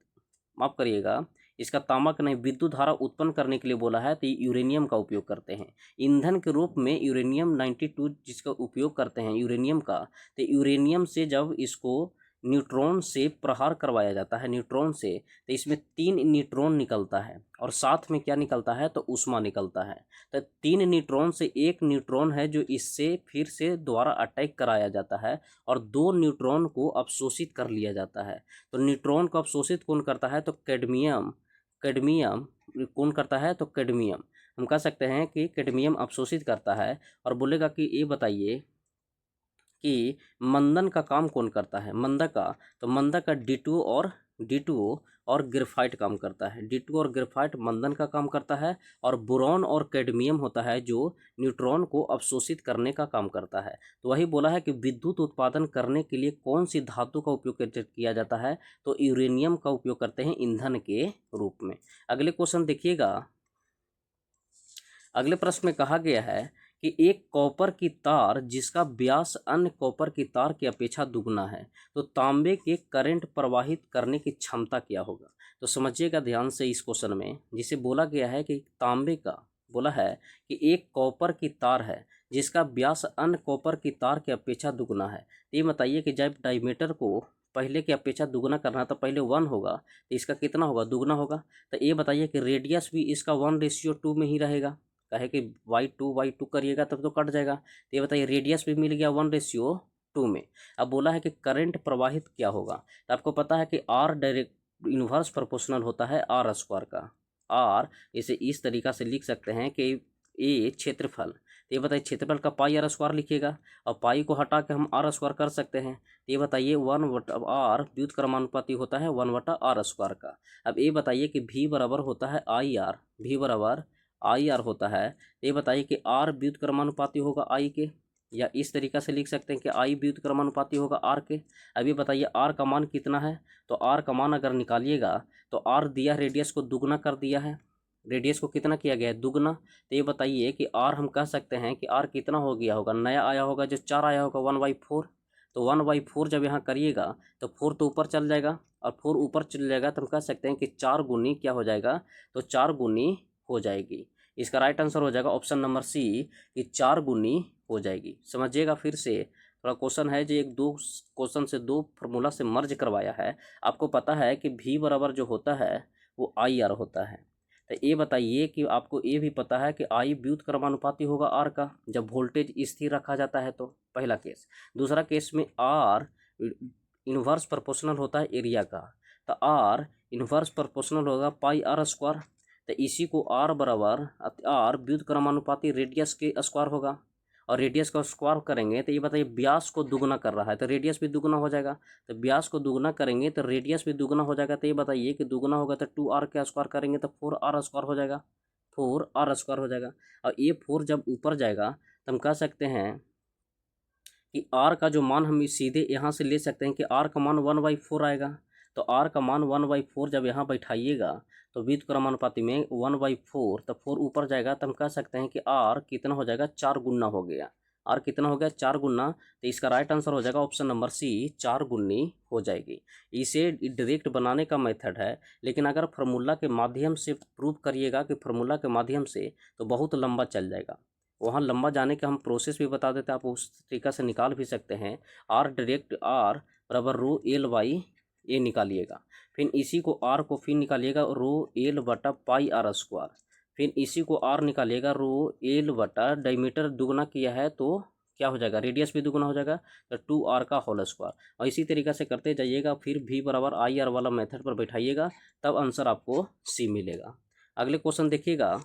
माफ करिएगा, इसका तांबा का नहीं, विद्युत धारा उत्पन्न करने के लिए बोला है तो यूरेनियम का उपयोग करते हैं। ईंधन के रूप में यूरेनियम 92 जिसका उपयोग करते हैं यूरेनियम का, तो यूरेनियम से जब इसको न्यूट्रॉन से प्रहार करवाया जाता है, न्यूट्रॉन से, तो इसमें 3 न्यूट्रॉन निकलता है और साथ में क्या निकलता है, तो ऊष्मा निकलता है। तो 3 न्यूट्रॉन से एक न्यूट्रॉन है जो इससे फिर से दोबारा अटैक कराया जाता है और 2 न्यूट्रॉन को अवशोषित कर लिया जाता है। तो न्यूट्रॉन को अवशोषित कौन करता है, तो कैडमियम कौन करता है, तो कैडमियम, हम कह सकते हैं कि कैडमियम अवशोषित करता है। और बोलेगा कि ये बताइए कि मंदन का काम कौन करता है, मंदक का, तो मंदक का D2O और ग्रेफाइट काम करता है। D2O और ग्रेफाइट मंदन का काम करता है और बोरॉन और कैडमियम होता है जो न्यूट्रॉन को अवशोषित करने का काम करता है। तो वही बोला है कि विद्युत उत्पादन करने के लिए कौन सी धातु का उपयोग किया जाता है, तो यूरेनियम का उपयोग करते हैं ईंधन के रूप में। अगले क्वेश्चन देखिएगा। अगले प्रश्न में कहा गया है कि एक कॉपर की तार जिसका व्यास अन्य कॉपर की तार की अपेक्षा दुगना है, तो तांबे के करंट प्रवाहित करने की क्षमता क्या होगा। तो समझिएगा ध्यान से इस क्वेश्चन में, जिसे बोला गया है कि तांबे का, बोला है कि एक कॉपर की तार है जिसका व्यास अन्य कॉपर की तार की अपेक्षा दुगना है। तो ये बताइए कि जब डायमीटर को पहले की अपेक्षा दुगना करना तो पहले 1 होगा, तो इसका कितना होगा, दुगना होगा। तो ये बताइए कि रेडियस भी इसका 1:2 में ही रहेगा। कहे कि y2 करिएगा तब तो कट जाएगा। तो ये बताइए रेडियस भी मिल गया 1:2 में। अब बोला है कि करंट प्रवाहित क्या होगा, तो आपको पता है कि R डायरेक्ट इन्वर्स प्रोपोर्शनल होता है R² का। R इसे इस तरीका से लिख सकते हैं कि ये क्षेत्रफल, तो ये बताइए क्षेत्रफल का πr² लिखिएगा और पाई को हटा के हम R² कर सकते हैं। तो ये बताइए 1/r व्युत्क्रमानुपाती होता है 1/r² का। अब ये बताइए कि V बराबर होता है IR, V बराबर IR होता है। ये बताइए कि R व्युत्क्रमानुपाती होगा I के, या इस तरीका से लिख सकते हैं कि I व्युत्क्रमानुपाती होगा R के। अभी बताइए R का मान कितना है, तो R का मान अगर निकालिएगा तो R दिया रेडियस को दुगना कर दिया है, रेडियस को कितना किया गया है, दुगना। तो ये बताइए कि R हम कह सकते हैं कि R कितना हो गया होगा, नया आया होगा जो 4 आया होगा 1/4। तो 1/4 जब यहाँ करिएगा तो 4 तो ऊपर चल जाएगा और 4 ऊपर चल जाएगा तो हम कह सकते हैं कि 4 गुनी क्या हो जाएगा, तो 4 गुनी हो जाएगी। इसका राइट आंसर हो जाएगा ऑप्शन नंबर सी कि 4 गुनी हो जाएगी। समझिएगा फिर से, थोड़ा क्वेश्चन है जो 1-2 क्वेश्चन से 2 फार्मूला से मर्ज करवाया है। आपको पता है कि V बराबर जो होता है वो IR होता है। तो ये बताइए कि आपको ये भी पता है कि I व्युत्क्रमानुपाती होगा R का जब वोल्टेज स्थिर रखा जाता है। तो पहला केस। दूसरा केस में R इन्वर्स प्रोपोर्शनल होता है एरिया का, तो R इन्वर्स प्रोपोर्शनल होगा πr²। तो इसी को R बराबर R व्युत्क्रमानुपाती रेडियस के स्क्वायर होगा और रेडियस का स्क्वायर करेंगे तो ये बताइए व्यास को दुगना कर रहा है तो रेडियस भी दुगना हो जाएगा। तो व्यास को दुगना करेंगे तो रेडियस भी दुगना हो जाएगा। तो ये बताइए कि दुगना होगा तो 2R का स्क्वायर करेंगे तो 4R² हो जाएगा, 4R² हो जाएगा। और ये 4 जब ऊपर जाएगा तो हम कह सकते हैं कि R का जो मान हम सीधे यहाँ से ले सकते हैं कि R का मान 1/4 आएगा। तो R का मान 1/4 जब यहाँ बैठाइएगा तो व्युत्क्रमानुपाती में 1/4, तो 4 ऊपर जाएगा तो हम कह सकते हैं कि R कितना हो जाएगा, 4 गुना हो गया। आर कितना हो गया 4 गुना, तो इसका राइट आंसर हो जाएगा ऑप्शन नंबर सी 4 गुनी हो जाएगी। इसे डायरेक्ट बनाने का मेथड है, लेकिन अगर फार्मूला के माध्यम से प्रूव करिएगा कि फार्मूला के माध्यम से, तो बहुत लंबा चल जाएगा। वहाँ लंबा जाने का हम प्रोसेस भी बता देते हैं, आप उस तरीका से निकाल भी सकते हैं। आर डायरेक्ट आर बराबर रो एल बाई ए निकालिएगा, फिर इसी को आर को फिर निकालिएगा रो एल बटा पाई आर स्क्वायर, फिर इसी को आर निकालिएगा रो एल बटा डायमीटर दुगुना किया है तो क्या हो जाएगा, रेडियस भी दुगुना हो जाएगा, तो 2r का होल स्क्वायर। और इसी तरीका से करते जाइएगा, फिर v बराबर आई आर वाला मेथड पर बैठाइएगा, तब आंसर आपको सी मिलेगा। अगले क्वेश्चन देखिएगा,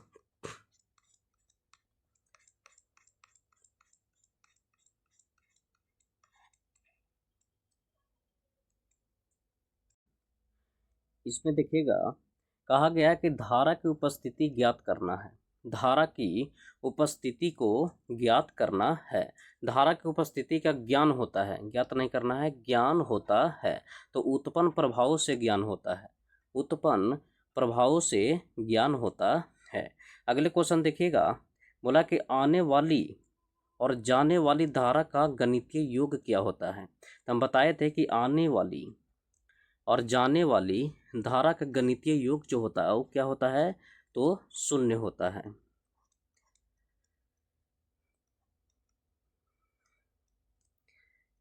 इसमें देखिएगा कहा गया है कि धारा की उपस्थिति ज्ञात करना है। धारा की उपस्थिति को ज्ञात करना है। धारा की उपस्थिति का ज्ञान होता है, ज्ञात नहीं करना है, ज्ञान होता है। तो उत्पन्न प्रभाव से ज्ञान होता है, उत्पन्न प्रभाव से ज्ञान होता है। अगले क्वेश्चन देखिएगा, बोला कि आने वाली और जाने वाली धारा का गणितीय योग क्या होता है। तो हम बताए थे कि आने वाली और जाने वाली धारा का गणितीय योग जो होता है वो क्या होता है, तो शून्य होता है।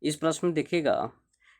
इस प्रश्न में देखिएगा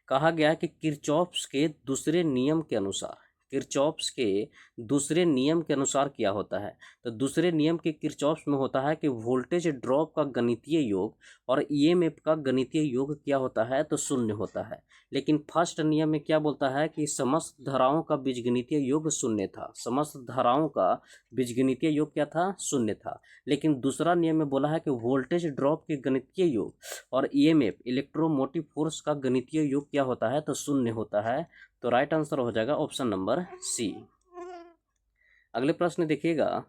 कहा गया है कि किरचॉफ्स के दूसरे नियम के अनुसार, किरचॉफ्स के दूसरे नियम के अनुसार क्या होता है। तो दूसरे नियम के किरचॉफ्स में होता है कि वोल्टेज ड्रॉप का गणितीय योग और ईएमएफ का गणितीय योग क्या होता है, तो शून्य होता है। लेकिन फर्स्ट नियम में क्या बोलता है कि समस्त धाराओं का बीजगणितीय योग शून्य था, समस्त धाराओं का बीजगणितीय योग क्या था, शून्य था। लेकिन दूसरा नियम में बोला है कि वोल्टेज ड्रॉप के गणितीय योग और ईएमएफ इलेक्ट्रोमोटिव फोर्स का गणितीय योग क्या होता है, तो शून्य होता है। तो राइट आंसर हो जाएगा ऑप्शन नंबर सी। अगले प्रश्न देखिएगा,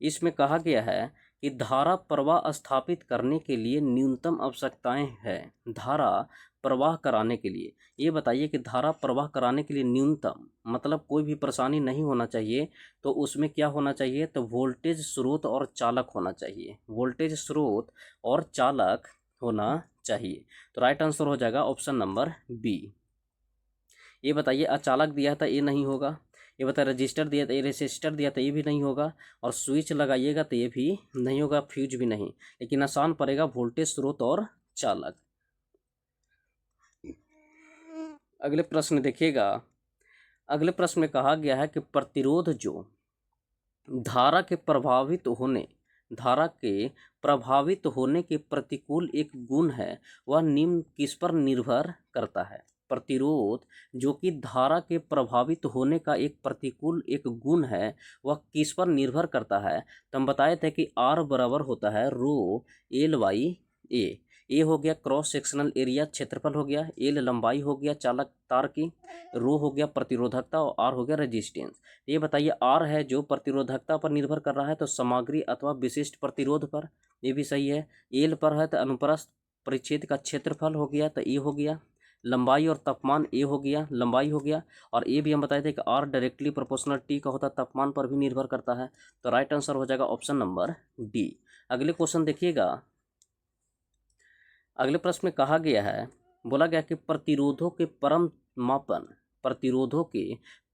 इसमें कहा गया है कि धारा प्रवाह स्थापित करने के लिए न्यूनतम आवश्यकताएं हैं। धारा प्रवाह कराने के लिए, ये बताइए कि धारा प्रवाह कराने के लिए न्यूनतम मतलब कोई भी परेशानी नहीं होना चाहिए, तो उसमें क्या होना चाहिए, तो वोल्टेज स्रोत और चालक होना चाहिए, वोल्टेज स्रोत और चालक होना चाहिए। तो राइट आंसर हो जाएगा ऑप्शन नंबर बी। ये बताइए अचालक दिया था ये नहीं होगा, ये बताइए रजिस्टर दिया था, ये रेसिस्टर दिया था, ये भी नहीं होगा, और स्विच लगाइएगा तो ये भी नहीं होगा, फ्यूज भी नहीं, लेकिन आसान पड़ेगा वोल्टेज स्रोत और चालक। अगले प्रश्न देखिएगा, अगले प्रश्न में कहा गया है कि प्रतिरोध जो धारा के प्रभावित होने, धारा के प्रभावित होने के प्रतिकूल एक गुण है, वह निम्न किस पर निर्भर करता है। प्रतिरोध जो कि धारा के प्रभावित होने का एक प्रतिकूल एक गुण है, वह किस पर निर्भर करता है। तो हम बताए थे कि आर बराबर होता है रो एल बाई ए हो गया क्रॉस सेक्शनल एरिया क्षेत्रफल हो गया, एल लंबाई हो गया चालक तार की, रो हो गया प्रतिरोधकता और आर हो गया रेजिस्टेंस। ये बताइए आर है जो प्रतिरोधकता पर निर्भर कर रहा है, तो सामग्री अथवा विशिष्ट प्रतिरोध पर, ये भी सही है। एल पर है तो अनुप्रस्थ परिच्छेद का क्षेत्रफल हो गया, तो ए हो गया। लंबाई और तापमान ए हो गया, लंबाई हो गया। और ए भी हम बताए थे कि आर डायरेक्टली प्रोपोर्शनल टी का होता है, तापमान पर भी निर्भर करता है। तो राइट आंसर हो जाएगा ऑप्शन नंबर डी। अगले क्वेश्चन देखिएगा, अगले प्रश्न में कहा गया है, बोला गया कि प्रतिरोधों के परम मापन, प्रतिरोधों के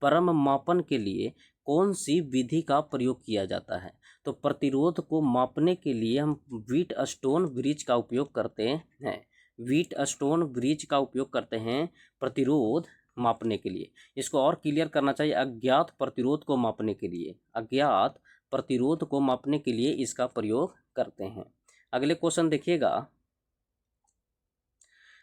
परम मापन के लिए कौन सी विधि का प्रयोग किया जाता है। तो प्रतिरोध को मापने के लिए हम व्हीटस्टोन ब्रिज का उपयोग करते हैं, व्हीटस्टोन ब्रिज का उपयोग करते हैं प्रतिरोध मापने के लिए। इसको और क्लियर करना चाहिए, अज्ञात प्रतिरोध को मापने के लिए, अज्ञात प्रतिरोध को मापने के लिए इसका प्रयोग करते हैं। अगले क्वेश्चन देखिएगा,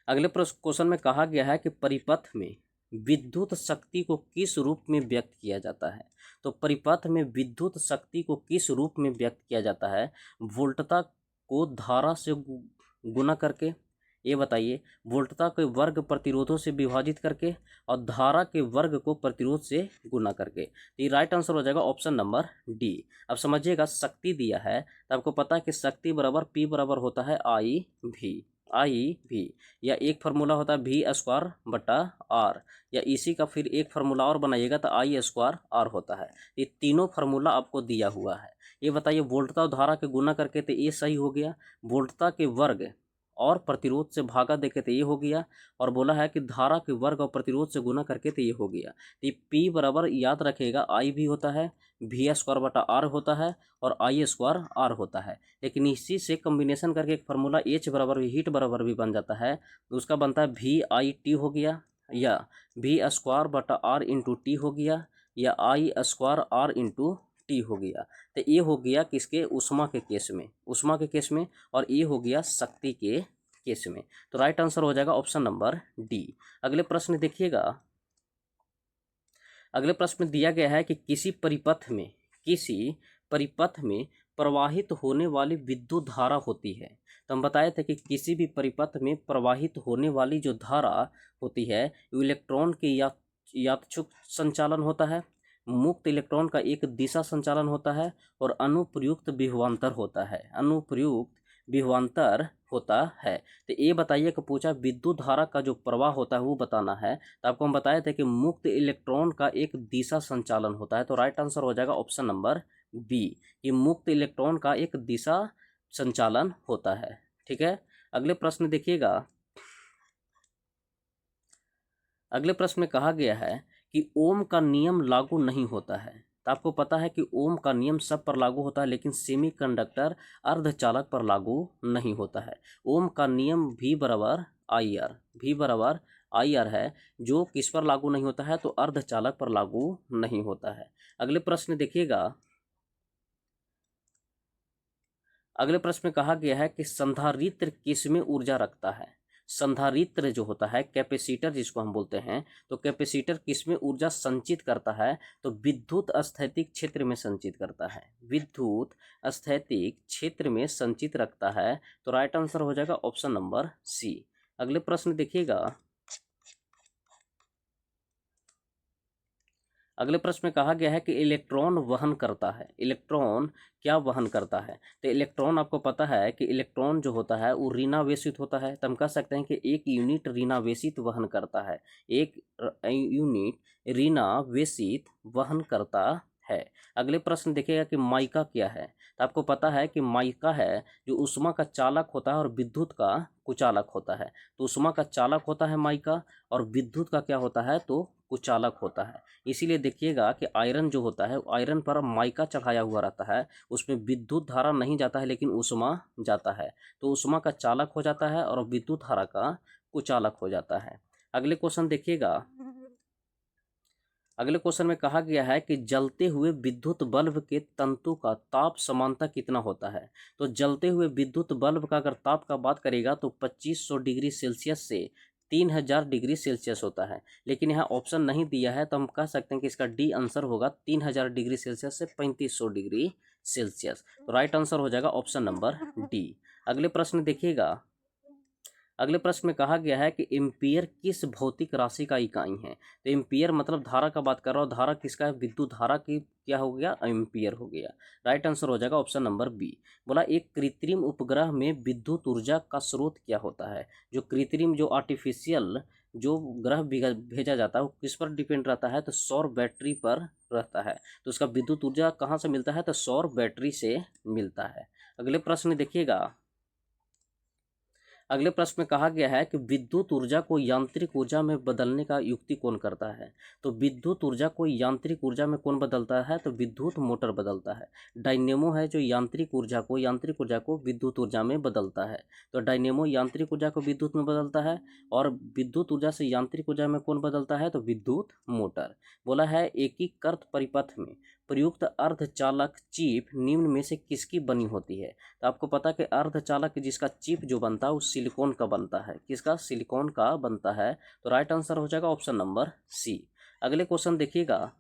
अगले क्वेश्चन में कहा गया है कि परिपथ में विद्युत शक्ति को किस रूप में व्यक्त किया जाता है। तो परिपथ में विद्युत शक्ति को किस रूप में व्यक्त किया जाता है, वोल्टता को धारा से गुना करके, ये बताइए, वोल्टता के वर्ग प्रतिरोधों से विभाजित करके और धारा के वर्ग को प्रतिरोध से गुना करके। तो ये राइट आंसर हो जाएगा ऑप्शन नंबर डी। अब समझिएगा शक्ति दिया है तो आपको पता है कि शक्ति बराबर पी बराबर होता है आई भी, या एक फार्मूला होता है वी स्क्वायर बटा आर, या इसी का फिर एक फार्मूला और बनाइएगा तो आई स्क्वायर आर होता है। ये तीनों फार्मूला आपको दिया हुआ है, ये बताइए, वोल्टता और धारा के गुना करके तो ये सही हो गया, वोल्टता के वर्ग और प्रतिरोध से भागा देखे तो ये हो गया, और बोला है कि धारा के वर्ग और प्रतिरोध से गुना करके तो ये हो गया। तो ये P बराबर याद रखेगा आई भी होता है, V²/R होता है और I² R होता है। लेकिन इसी से कम्बिनेशन करके एक फार्मूला H बराबर भी हीट बराबर भी बन जाता है, तो उसका बनता है VIT हो गया, या V² R इंटू टी हो गया, या I² R इंटू टी हो गया। तो ये हो गया किसके, उष्मा के केस में, उष्मा के केस में, और ये हो गया शक्ति के केस में। तो राइट आंसर हो जाएगा ऑप्शन नंबर डी। अगले प्रश्न देखिएगा, अगले प्रश्न में दिया गया है कि किसी परिपथ में प्रवाहित होने वाली विद्युत धारा होती है। तो हम बताए थे कि किसी भी परिपथ में प्रवाहित होने वाली जो धारा होती है, इलेक्ट्रॉन के यादृच्छिक संचालन होता है, मुक्त इलेक्ट्रॉन का एक दिशा संचालन होता है, और अनुप्रयुक्त विभवांतर होता है, अनुप्रयुक्त विभवांतर होता है। तो ये बताइए कि पूछा विद्युत धारा का जो प्रवाह होता है वो बताना है। तो आपको हम बताए थे कि मुक्त इलेक्ट्रॉन का एक दिशा संचालन होता है। तो राइट आंसर हो जाएगा ऑप्शन नंबर बी, कि मुक्त इलेक्ट्रॉन का एक दिशा संचालन होता है। ठीक है, अगले प्रश्न देखिएगा, अगले प्रश्न में कहा गया है कि ओम का नियम लागू नहीं होता है। तो आपको पता है कि ओम का नियम सब पर लागू होता है, लेकिन सेमीकंडक्टर अर्धचालक पर लागू नहीं होता है। ओम का नियम V बराबर आई आर है, जो किस पर लागू नहीं होता है, तो अर्धचालक पर लागू नहीं होता है। अगले प्रश्न देखिएगा, अगले प्रश्न में कहा गया है कि संधारित्र किस में ऊर्जा रखता है। संधारित्र जो होता है, कैपेसिटर जिसको हम बोलते हैं, तो कैपेसिटर किस में ऊर्जा संचित करता है, तो विद्युत स्थैतिक क्षेत्र में संचित करता है, विद्युत स्थैतिक क्षेत्र में संचित रखता है। तो राइट आंसर हो जाएगा ऑप्शन नंबर सी। अगले प्रश्न देखिएगा, अगले प्रश्न में कहा गया है कि इलेक्ट्रॉन वहन करता है। इलेक्ट्रॉन क्या वहन करता है, तो इलेक्ट्रॉन आपको पता है कि इलेक्ट्रॉन जो होता है वो ऋणावेशित होता है। तो हम कह सकते हैं कि एक यूनिट ऋणावेशित वहन करता है, एक यूनिट ऋणावेशित वहन करता है। अगले प्रश्न देखिएगा कि माइका क्या है। तो आपको पता है कि माइका है जो उष्मा का चालक होता है और विद्युत का कुचालक होता है। तो उष्मा का चालक होता है माइका, और विद्युत का क्या होता है, तो कुचालक होता है। इसीलिए देखिएगा कि आयरन जो होता है, आयरन पर माइका चढ़ाया हुआ रहता है, उसमें विद्युत धारा नहीं जाता है लेकिन उष्मा जाता है, तो उष्मा का चालक हो जाता है और विद्युत धारा का कुचालक हो जाता है। अगले क्वेश्चन देखिएगा, अगले क्वेश्चन में कहा गया है कि जलते हुए विद्युत बल्ब के तंतु का ताप समानता कितना होता है। तो जलते हुए विद्युत बल्ब का अगर ताप का बात करेगा तो 2500 डिग्री सेल्सियस से 3000 डिग्री सेल्सियस होता है, लेकिन यहाँ ऑप्शन नहीं दिया है, तो हम कह सकते हैं कि इसका डी आंसर होगा 3000 डिग्री सेल्सियस से 3500 डिग्री सेल्सियस। तो राइट आंसर हो जाएगा ऑप्शन नंबर डी। अगले प्रश्न देखिएगा, अगले प्रश्न में कहा गया है कि एम्पियर किस भौतिक राशि का इकाई है। तो एम्पियर मतलब धारा का बात कर रहा हूँ, धारा किसका है, विद्युत धारा की क्या हो गया, एम्पियर हो गया। राइट आंसर हो जाएगा ऑप्शन नंबर बी। बोला एक कृत्रिम उपग्रह में विद्युत ऊर्जा का स्रोत क्या होता है। जो कृत्रिम, जो आर्टिफिशियल जो ग्रह भेजा जाता है वो किस पर डिपेंड रहता है, तो सौर बैटरी पर रहता है। तो उसका विद्युत ऊर्जा कहाँ से मिलता है, तो सौर बैटरी से मिलता है। अगले प्रश्न देखिएगा, अगले प्रश्न में कहा गया है कि विद्युत ऊर्जा को यांत्रिक ऊर्जा में बदलने का युक्ति कौन करता है। तो विद्युत ऊर्जा को यांत्रिक ऊर्जा में कौन बदलता है, तो विद्युत मोटर बदलता है। डायनेमो है जो यांत्रिक ऊर्जा को विद्युत ऊर्जा में बदलता है। तो डायनेमो यांत्रिक ऊर्जा को विद्युत में बदलता है, और विद्युत ऊर्जा से यांत्रिक ऊर्जा में कौन बदलता है, तो विद्युत मोटर। बोला है एकीकृत परिपथ में प्रयुक्त अर्धचालक चिप निम्न में से किसकी बनी होती है। तो आपको पता है कि अर्धचालक जिसका चिप जो बनता है वो सिलिकॉन का बनता है, किसका, सिलिकॉन का बनता है। तो राइट आंसर हो जाएगा ऑप्शन नंबर सी। अगले क्वेश्चन देखिएगा,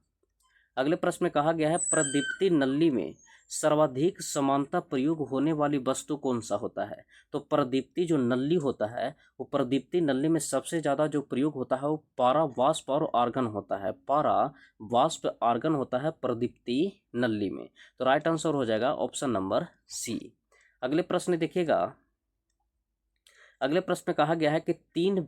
अगले प्रश्न में कहा गया है प्रदीप्ति नली में सर्वाधिक समानता प्रयोग होने वाली वस्तु कौन सा होता है। तो प्रदीप्ति जो नली होता है, वो प्रदीप्ति नली में सबसे ज़्यादा जो प्रयोग होता है वो पारा वाष्प और आर्गन होता है, पारा वाष्प आर्गन होता है प्रदीप्ति नली में। तो राइट आंसर हो जाएगा ऑप्शन नंबर सी। अगले प्रश्न देखिएगा, अगले प्रश्न में कहा गया है कि तीन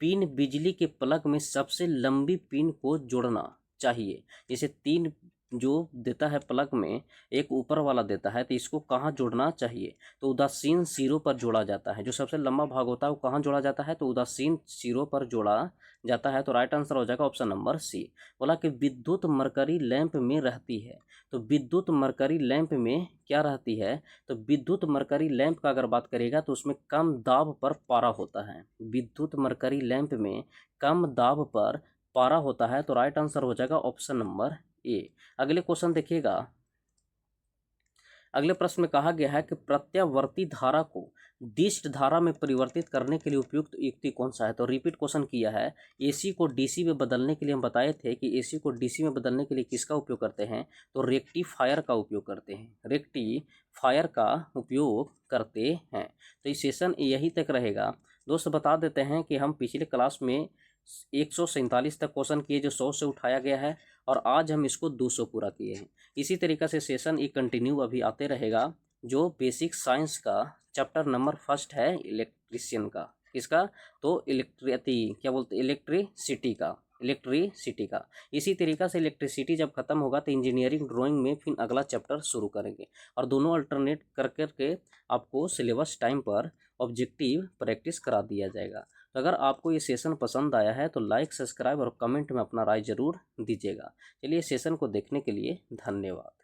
पिन बिजली के प्लग में सबसे लंबी पिन को जोड़ना चाहिए। जैसे 3 जो देता है प्लग में, एक ऊपर वाला देता है, तो इसको कहाँ जोड़ना चाहिए? तो उदासीन सिरों पर जोड़ा जाता है। जो सबसे लंबा भाग होता है वो कहाँ जोड़ा जाता है? तो उदासीन सिरों पर जोड़ा जाता है। तो राइट आंसर हो जाएगा ऑप्शन नंबर सी। बोला कि विद्युत मरकरी लैंप में रहती है। तो विद्युत मरकरी लैंप में क्या रहती है? तो विद्युत मरकरी लैंप का अगर बात करेगा तो उसमें कम दाब पर पारा होता है। विद्युत मरकरी लैंप में कम दाब पर पारा होता है। तो राइट आंसर हो जाएगा ऑप्शन नंबर ए। अगले क्वेश्चन देखिएगा। अगले प्रश्न में कहा गया है कि प्रत्यावर्ती धारा को दिष्ट धारा में परिवर्तित करने के लिए उपयुक्त युक्ति कौन सा है? तो रिपीट क्वेश्चन किया है। एसी को डीसी में बदलने के लिए हम बताए थे कि एसी को डीसी में बदलने के लिए किसका उपयोग करते हैं? तो रेक्टिफायर का उपयोग करते हैं। रेक्टिफायर का उपयोग करते हैं। तो इस सेशन यही तक रहेगा। दोस्त बता देते हैं कि हम पिछले क्लास में 147 तक क्वेश्चन किए जो 100 से उठाया गया है, और आज हम इसको 200 पूरा किए हैं। इसी तरीक़ा से सेशन एक कंटिन्यू अभी आते रहेगा। जो बेसिक साइंस का चैप्टर नंबर फर्स्ट है इलेक्ट्रिशियन का, किसका? तो क्या बोलते, इलेक्ट्रिसिटी का। इसी तरीक़ा से इलेक्ट्रिसिटी जब खत्म होगा तो इंजीनियरिंग ड्राइंग में फिर अगला चैप्टर शुरू करेंगे, और दोनों अल्टरनेट कर करके आपको सिलेबस टाइम पर ऑब्जेक्टिव प्रैक्टिस करा दिया जाएगा। तो अगर आपको ये सेशन पसंद आया है तो लाइक, सब्सक्राइब और कमेंट में अपना राय जरूर दीजिएगा। चलिए, सेशन को देखने के लिए धन्यवाद।